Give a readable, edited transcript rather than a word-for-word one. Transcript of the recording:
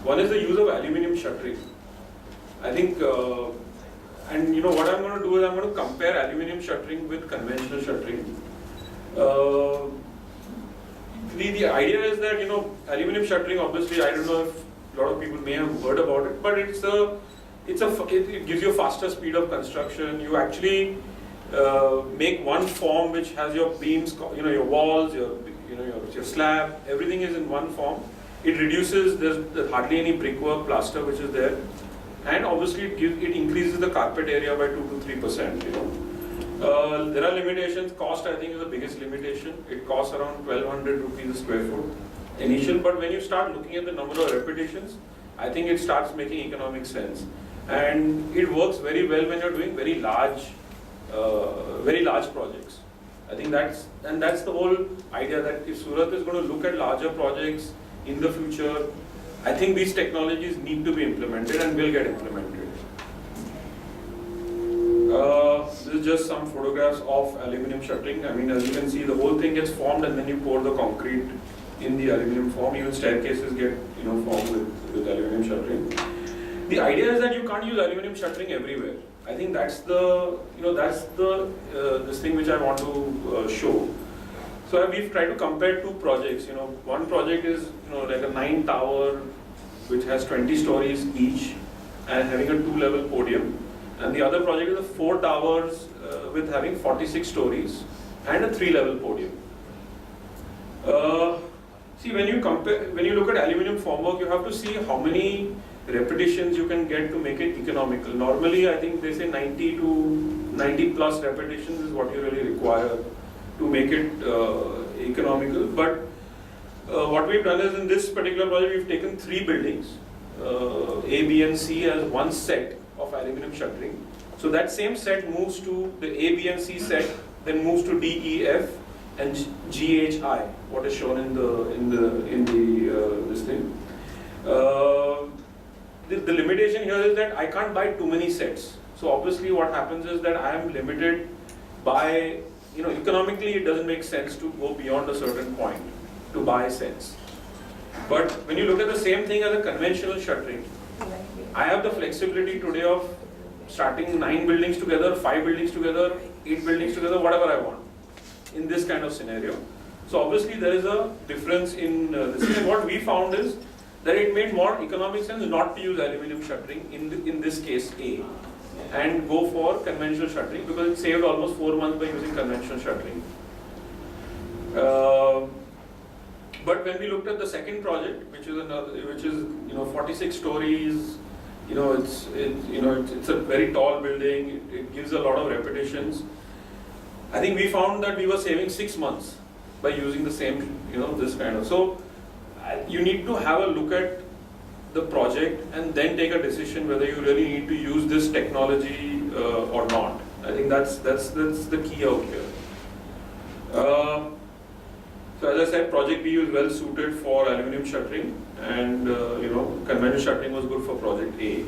One is the use of aluminum shuttering. I think, and you know what I'm going to do is I'm going to compare aluminum shuttering with conventional shuttering. The idea is that, you know, aluminum shuttering, obviously, I don't know if a lot of people may have heard about it, but it gives you a faster speed of construction. You actually make one form which has your beams, you know, your walls, your slab, everything is in one form. It reduces, there's hardly any brickwork, plaster which is there, and obviously it increases the carpet area by 2 to 3%. You know. There are limitations. Cost, I think, is the biggest limitation. It costs around 1200 rupees a square foot initial, but when you start looking at the number of repetitions, I think it starts making economic sense, and it works very well when you're doing very large projects. I think that's the whole idea, that if Surat is going to look at larger projects in the future, I think these technologies need to be implemented and will get implemented. This is just some photographs of aluminum shuttering. I mean, as you can see, the whole thing gets formed and then you pour the concrete in the aluminum form. Even staircases get, you know, formed with aluminum shuttering. The idea is that you can't use aluminum shuttering everywhere. I think that's this thing which I want to show. So we've tried to compare two projects. You know, one project is, you know, like a 9 tower which has 20 stories each and having a 2-level podium, and the other project is a 4 towers with having 46 stories and a 3-level podium. See, when you look at aluminum formwork, you have to see how many repetitions you can get to make it economical. Normally, I think they say 90 plus repetitions is what you really require to make it economical. But what we've done is, in this particular project, we've taken 3 buildings, A, B and C, as one set of aluminum shuttering. So that same set moves to the A, B and C set, then moves to D, E, F and G, H, I, what is shown in this thing. The limitation here is that I can't buy too many sets. So obviously what happens is that I am limited by, you know, economically it doesn't make sense to go beyond a certain point to buy sets. But when you look at the same thing as a conventional shuttering, I have the flexibility today of starting 9 buildings together, 5 buildings together, 8 buildings together, whatever I want in this kind of scenario. So obviously there is a difference in this. And what we found is that it made more economic sense not to use aluminum shuttering in this case A, and go for conventional shuttering, because it saved almost 4 months by using conventional shuttering. But when we looked at the second project, which is you know, 46 stories, you know, it's a very tall building. It gives a lot of repetitions. I think we found that we were saving 6 months by using the same, you know, this kind of. So you need to have a look at the project and then take a decision whether you really need to use this technology or not. I think that's the key out here. So as I said, project B is well suited for aluminum shuttering, and you know, conventional shuttering was good for project A.